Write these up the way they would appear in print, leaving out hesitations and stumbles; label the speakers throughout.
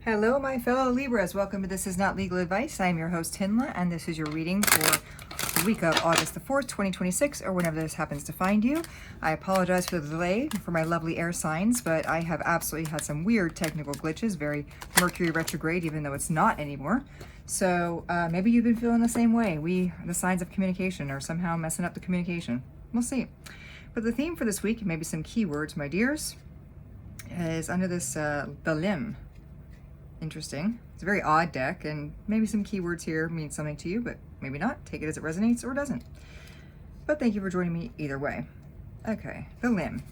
Speaker 1: Hello, my fellow Libras. Welcome to This Is Not Legal Advice. I am your host, TINLA, and this is your reading for the week of August the 4th, 2026, or whenever this happens to find you. I apologize for the delay for my lovely air signs, but I have absolutely had some weird technical glitches, very Mercury retrograde, even though it's not anymore. So maybe you've been feeling the same way. The signs of communication are somehow messing up the communication. We'll see. But the theme for this week, maybe some keywords, my dears, is under this, the limb. Interesting. It's a very odd deck, and maybe some keywords here mean something to you, but maybe not. Take it as it resonates or doesn't. But thank you for joining me either way. Okay, the limb.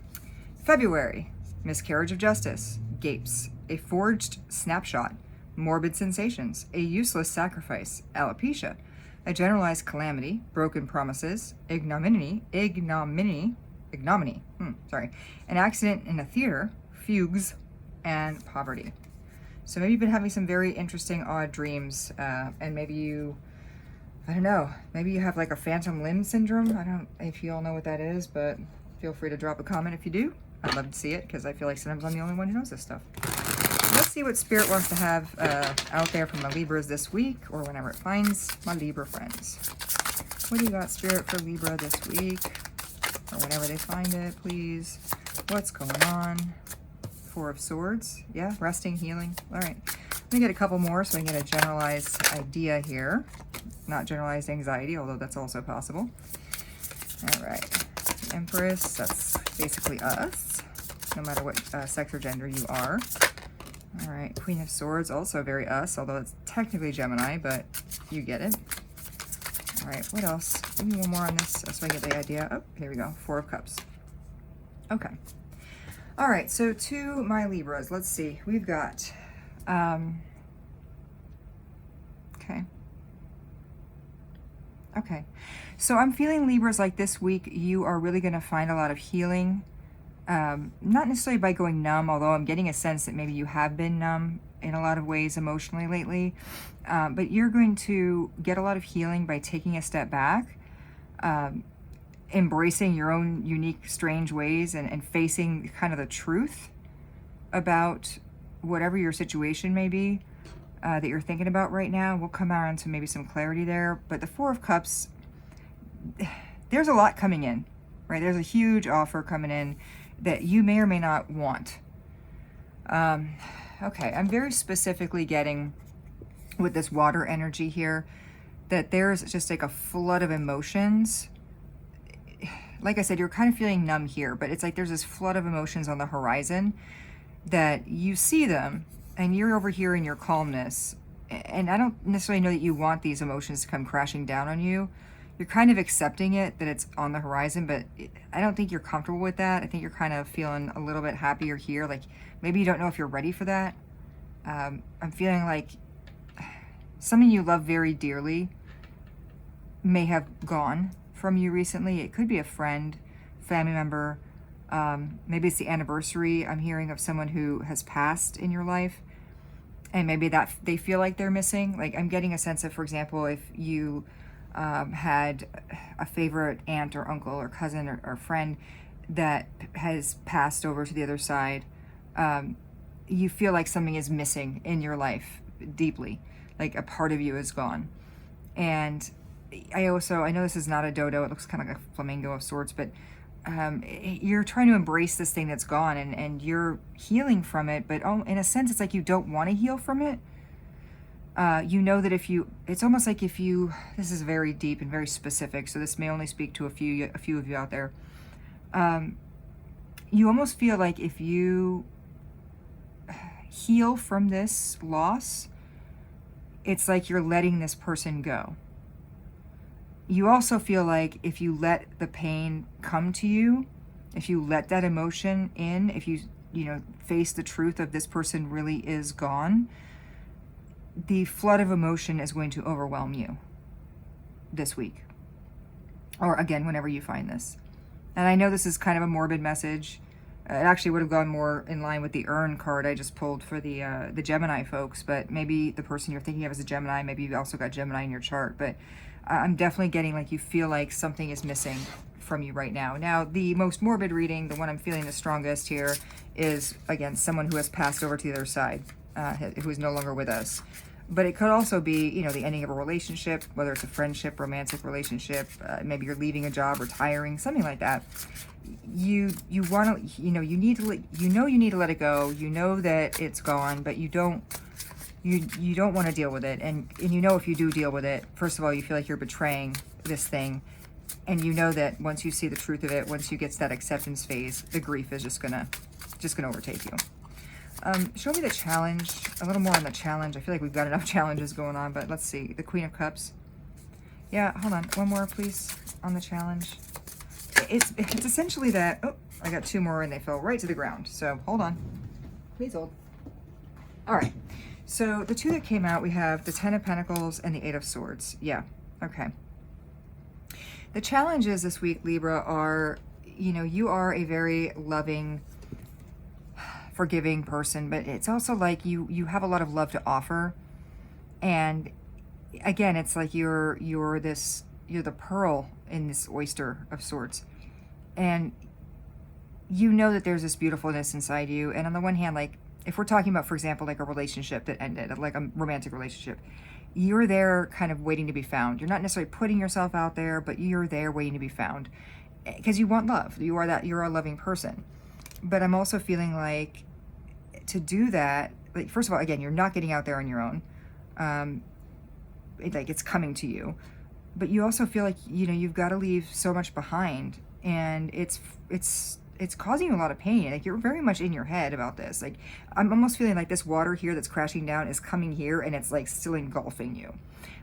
Speaker 1: February, miscarriage of justice, gapes, a forged snapshot, morbid sensations, a useless sacrifice, alopecia, a generalized calamity, broken promises, ignominy, an accident in a theater, fugues, and poverty. So maybe you've been having some very interesting, odd dreams, and maybe I don't know, maybe you have like a phantom limb syndrome. I don't know if you all know what that is, but feel free to drop a comment if you do. I'd love to see it, because I feel like sometimes I'm the only one who knows this stuff. Let's see what Spirit wants to have out there from my Libras this week, or whenever it finds my Libra friends. What do you got, Spirit, for Libra this week? Or whenever they find it, please. What's going on? Four of Swords. Yeah, resting, healing. All right. Let me get a couple more so we can get a generalized idea here. Not generalized anxiety, although that's also possible. All right. The Empress, that's basically us, no matter what sex or gender you are. All right. Queen of Swords, also very us, although it's technically Gemini, but you get it. All right. What else? Give me one more on this so I get the idea. Oh, here we go. Four of Cups. Okay. All right, so to my Libras, let's see. We've got, okay. So I'm feeling, Libras, like this week you are really going to find a lot of healing. Not necessarily by going numb, although I'm getting a sense that maybe you have been numb in a lot of ways emotionally lately. But you're going to get a lot of healing by taking a step back, embracing your own unique, strange ways, and facing kind of the truth about whatever your situation may be that you're thinking about right now. We'll come around to maybe some clarity there. But the Four of Cups, there's a lot coming in, right? There's a huge offer coming in that you may or may not want. Okay, I'm very specifically getting with this water energy here that there's just like a flood of emotions. Like I said, you're kind of feeling numb here, but it's like there's this flood of emotions on the horizon that you see them, and you're over here in your calmness. And I don't necessarily know that you want these emotions to come crashing down on you. You're kind of accepting it, that it's on the horizon, but I don't think you're comfortable with that. I think you're kind of feeling a little bit happier here. Like maybe you don't know if you're ready for that. I'm feeling like something you love very dearly may have gone from you recently. It could be a friend, family member, maybe it's the anniversary. I'm hearing of someone who has passed in your life, and maybe that they feel like they're missing. Like I'm getting a sense of, for example, if you had a favorite aunt or uncle or cousin or friend that has passed over to the other side, you feel like something is missing in your life deeply, like a part of you is gone. And I know this is not a dodo, it looks kind of like a flamingo of sorts, but you're trying to embrace this thing that's gone, and you're healing from it, but in a sense it's like you don't want to heal from it. You know that it's almost like this is very deep and very specific, so this may only speak to a few of you out there. You almost feel like if you heal from this loss, it's like you're letting this person go. You also feel like if you let the pain come to you, if you let that emotion in, if you face the truth of this person really is gone, the flood of emotion is going to overwhelm you this week. Or again, whenever you find this. And I know this is kind of a morbid message. It actually would have gone more in line with the Urn card I just pulled for the Gemini folks, but maybe the person you're thinking of is a Gemini, maybe you've also got Gemini in your chart, but I'm definitely getting like you feel like something is missing from you right now. Now, the most morbid reading, the one I'm feeling the strongest here, is, again, someone who has passed over to the other side. who is no longer with us. But it could also be, you know, the ending of a relationship, whether it's a friendship, romantic relationship, maybe you're leaving a job, retiring, something like that. You want to, you know, you need to, you need to let it go. You know that it's gone, but you don't want to deal with it. And you know, if you do deal with it, first of all, you feel like you're betraying this thing. And you know that once you see the truth of it, once you get to that acceptance phase, the grief is just gonna overtake you. Show me the challenge, a little more on the challenge. I feel like we've got enough challenges going on, but let's see. The Queen of Cups. Yeah, hold on. One more, please, on the challenge. It's essentially that, oh, I got 2 more and they fell right to the ground. So hold on. Please hold. All right. So the 2 that came out, we have the 10 of Pentacles and the 8 of Swords. Yeah, okay. The challenges this week, Libra, are, you know, you are a very loving, forgiving person, but it's also like you have a lot of love to offer. And again, it's like you're the pearl in this oyster of sorts. And you know that there's this beautifulness inside you. And on the one hand, like if we're talking about, for example, like a relationship that ended, like a romantic relationship, you're there kind of waiting to be found. You're not necessarily putting yourself out there, but you're there waiting to be found because you want love. You're a loving person. But I'm also feeling like to do that, like, first of all, again, you're not getting out there on your own. Like it's coming to you, but you also feel like, you know, you've got to leave so much behind, and it's causing you a lot of pain. Like you're very much in your head about this. Like I'm almost feeling like this water here that's crashing down is coming here and it's like still engulfing you.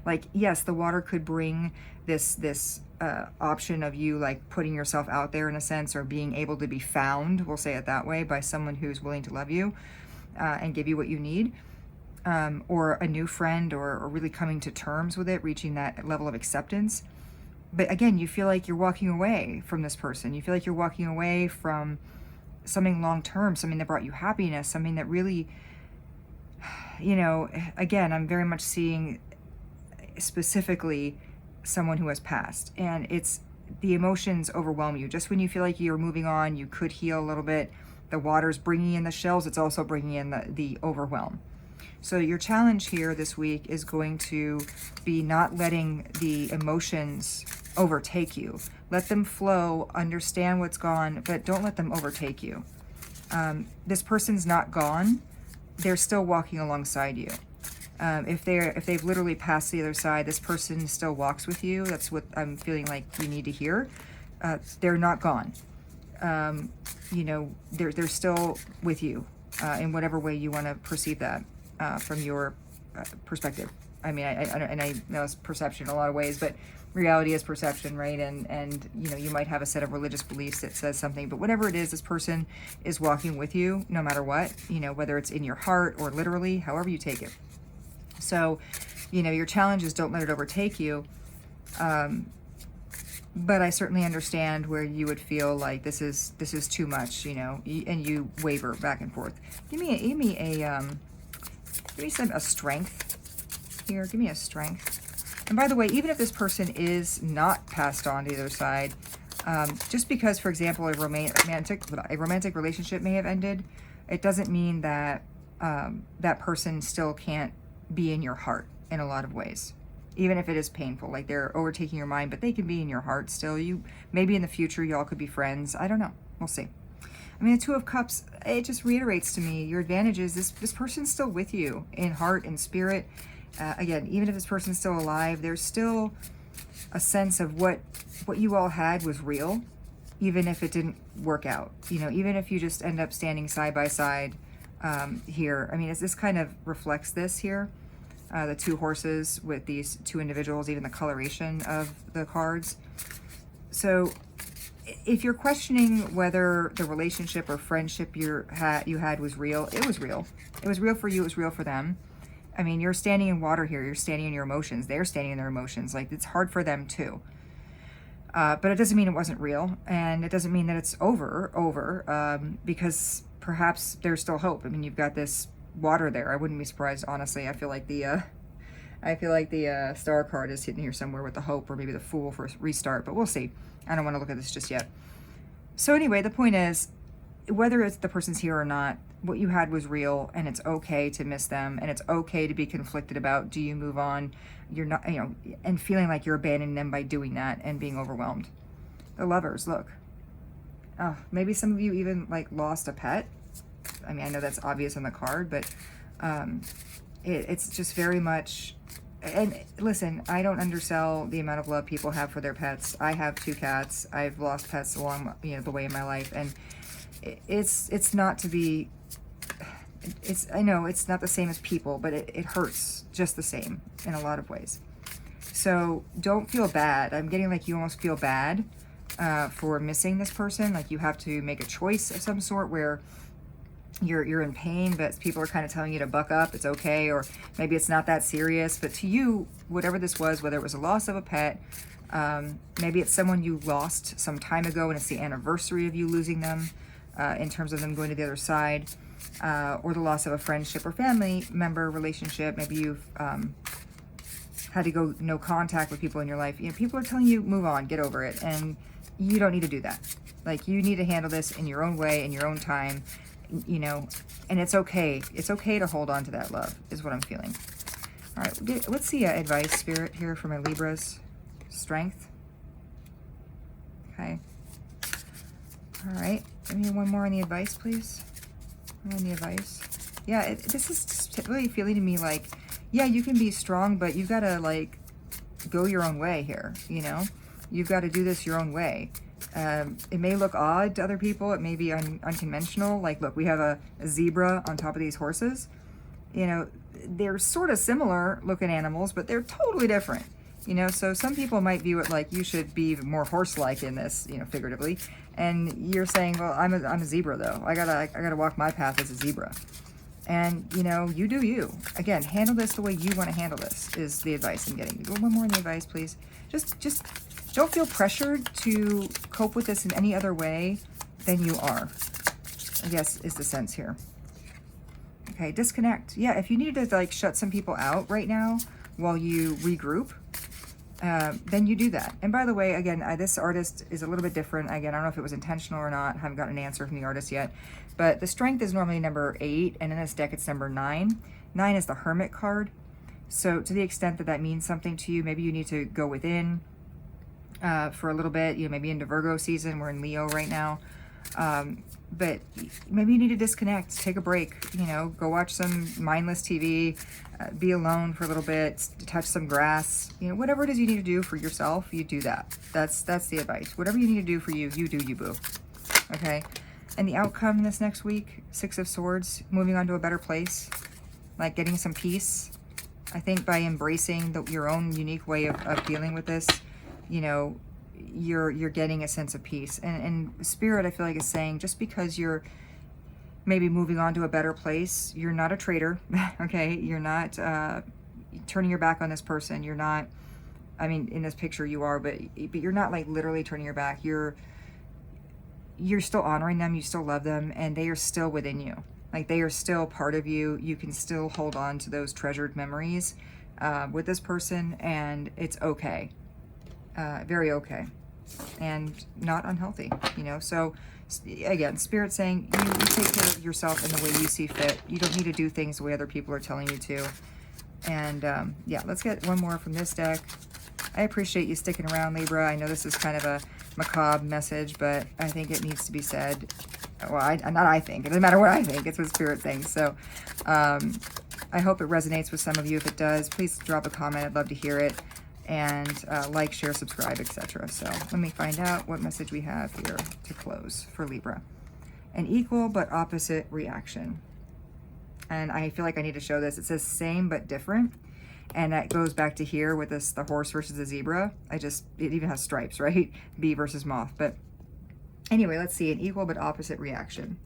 Speaker 1: Like, yes, the water could bring this option of you like putting yourself out there in a sense, or being able to be found, we'll say it that way, by someone who's willing to love you and give you what you need, or a new friend, or really coming to terms with it, reaching that level of acceptance. But again, you feel like you're walking away from this person. You feel like you're walking away from something long-term, something that brought you happiness, something that really, you know, again, I'm very much seeing specifically someone who has passed, and it's the emotions overwhelm you. Just when you feel like you're moving on, you could heal a little bit, the water's bringing in the shells, it's also bringing in the overwhelm. So your challenge here this week is going to be not letting the emotions overtake you. Let them flow, understand what's gone, but don't let them overtake you. This person's not gone, they're still walking alongside you. If they've literally passed the other side, this person still walks with you. That's what I'm feeling like you need to hear. They're not gone. You know, they're still with you in whatever way you want to perceive that from your perspective. I mean, I know it's perception in a lot of ways, but reality is perception, right? And you know, you might have a set of religious beliefs that says something, but whatever it is, this person is walking with you no matter what, you know, whether it's in your heart or literally, however you take it. So, you know, your challenge is don't let it overtake you. But I certainly understand where you would feel like this is too much, you know, and you waver back and forth. Give me a strength here. Give me a strength. And by the way, even if this person is not passed on to the other side, just because, for example, a romantic relationship may have ended, it doesn't mean that that person still can't be in your heart in a lot of ways, even if it is painful. Like they're overtaking your mind, but they can be in your heart still. You maybe in the future y'all could be friends. I don't know. We'll see. I mean, the Two of Cups, it just reiterates to me your advantages. This person's still with you in heart and spirit. Again, even if this person's still alive, there's still a sense of what you all had was real, even if it didn't work out. You know, even if you just end up standing side by side here. I mean, this kind of reflects this here. The 2 horses with these 2 individuals, even the coloration of the cards. So if you're questioning whether the relationship or friendship you had was real, it was real. It was real for you, it was real for them. I mean, you're standing in water here, you're standing in your emotions, they're standing in their emotions. Like, it's hard for them too. But it doesn't mean it wasn't real, and it doesn't mean that it's over, because perhaps there's still hope. I mean, you've got this water there. I wouldn't be surprised, honestly. I feel like the Star card is hidden here somewhere with the Hope, or maybe the Fool for restart, but we'll see. I don't want to look at this just yet. So anyway, the point is, whether it's the person's here or not, what you had was real, and it's okay to miss them, and it's okay to be conflicted about, do you move on? You're not, you know, and feeling like you're abandoning them by doing that and being overwhelmed. The Lovers, look. Oh, maybe some of you even like lost a pet. I mean, I know that's obvious on the card, but it's just very much, and listen, I don't undersell the amount of love people have for their pets. I have 2 cats. I've lost pets along, you know, the way in my life, and it's not to be, I know it's not the same as people, but it hurts just the same in a lot of ways. So don't feel bad. I'm getting like you almost feel bad for missing this person. Like you have to make a choice of some sort where you're in pain, but people are kind of telling you to buck up, it's okay, or maybe it's not that serious. But to you, whatever this was, whether it was a loss of a pet, maybe it's someone you lost some time ago and it's the anniversary of you losing them, in terms of them going to the other side, or the loss of a friendship or family member relationship. Maybe you've had to go no contact with people in your life. You know, people are telling you move on, get over it, and you don't need to do that. Like, you need to handle this in your own way, in your own time, you know, and it's okay. It's okay to hold on to that love, is what I'm feeling. All right, let's see advice, Spirit, here for my Libras. Strength. Okay. All right, give me one more on the advice, please. On the advice. Yeah, this is just really feeling to me like, yeah, you can be strong, but you've got to, like, go your own way here, you know? You've got to do this your own way. It may look odd to other people. It may be unconventional. Like, look, we have a zebra on top of these horses. You know, they're sort of similar looking animals, but they're totally different. You know, so some people might view it like you should be more horse-like in this, you know, figuratively. And you're saying, well, I'm a zebra though. I gotta walk my path as a zebra. And, you know, you do you. Again, handle this the way you want to handle this is the advice I'm getting. Go one more on the advice, please. Just don't feel pressured to cope with this in any other way than you are, I guess is the sense here. Okay, disconnect. Yeah, if you need to, like, shut some people out right now while you regroup, then you do that. And by the way, again, this artist is a little bit different. Again, I don't know if it was intentional or not. I haven't gotten an answer from the artist yet. But the Strength is normally number 8, and in this deck it's number 9. 9 is the Hermit card. So to the extent that that means something to you, maybe you need to go within for a little bit. You know, maybe into Virgo season. We're in Leo right now. But maybe you need to disconnect, take a break, you know, go watch some mindless TV, be alone for a little bit, touch some grass, you know, whatever it is you need to do for yourself, you do that. That's the advice. Whatever you need to do for you, you do you, boo. Okay? And the outcome this next week, 6 of Swords, moving on to a better place, like getting some peace. I think by embracing your own unique way of dealing with this, you know, you're getting a sense of peace. And Spirit, I feel like, is saying just because you're maybe moving on to a better place, you're not a traitor. Okay, you're not turning your back on this person. You're not, I mean, in this picture you are, but you're not like literally turning your back. You're still honoring them, you still love them, and they are still within you. Like, they are still part of you. You can still hold on to those treasured memories with this person, and it's okay. Very okay, and not unhealthy, you know. So again, Spirit saying you take care of yourself in the way you see fit. You don't need to do things the way other people are telling you to. And yeah, let's get one more from this deck. I appreciate you sticking around, Libra. I know this is kind of a macabre message, but I think it needs to be said. Well, not I think. It doesn't matter what I think. It's what Spirit thinks. So I hope it resonates with some of you. If it does, please drop a comment. I'd love to hear it. And like, share, subscribe, etc. So let me find out what message we have here to close for Libra. An equal but opposite reaction. And I feel like I need to show this. It says same but different. And that goes back to here with this, the horse versus the zebra. It even has stripes, right? Bee versus moth. But anyway, let's see. An equal but opposite reaction.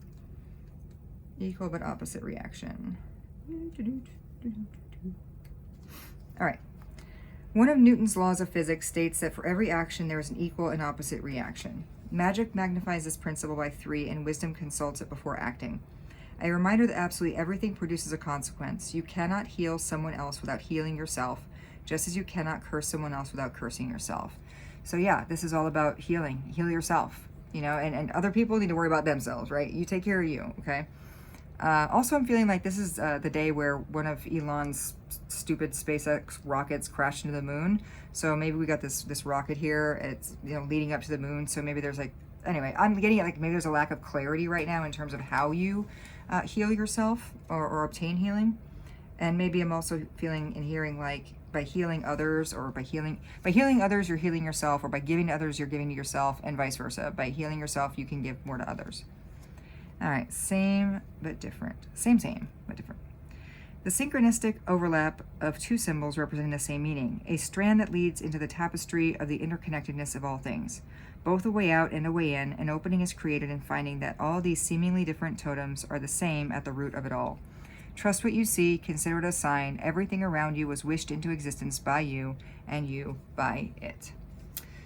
Speaker 1: Equal but opposite reaction. All right. One of Newton's laws of physics states that for every action there is an equal and opposite reaction. Magic magnifies this principle by 3, and wisdom consults it before acting. A reminder that absolutely everything produces a consequence. You cannot heal someone else without healing yourself, just as you cannot curse someone else without cursing yourself. So yeah, this is all about healing. Heal yourself, you know, and other people need to worry about themselves, right? You take care of you, okay? Also, I'm feeling like this is the day where one of Elon's stupid SpaceX rockets crashed into the moon. So maybe we got this rocket here. It's, you know, leading up to the moon. So maybe there's like, anyway, I'm getting it like maybe there's a lack of clarity right now in terms of how you heal yourself or obtain healing. And maybe I'm also feeling and hearing like by healing others, or by healing others, you're healing yourself, or by giving to others, you're giving to yourself, and vice versa. By healing yourself, you can give more to others. All right, same but different. Same but different. The synchronistic overlap of two symbols representing the same meaning, a strand that leads into the tapestry of the interconnectedness of all things. Both a way out and a way in, an opening is created in finding that all these seemingly different totems are the same at the root of it all. Trust what you see, consider it a sign. Everything around you was wished into existence by you, and you by it.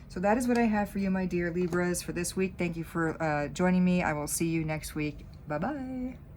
Speaker 1: So that is what I have for you, my dear Libras, for this week. Thank you for joining me. I will see you next week. Bye-bye.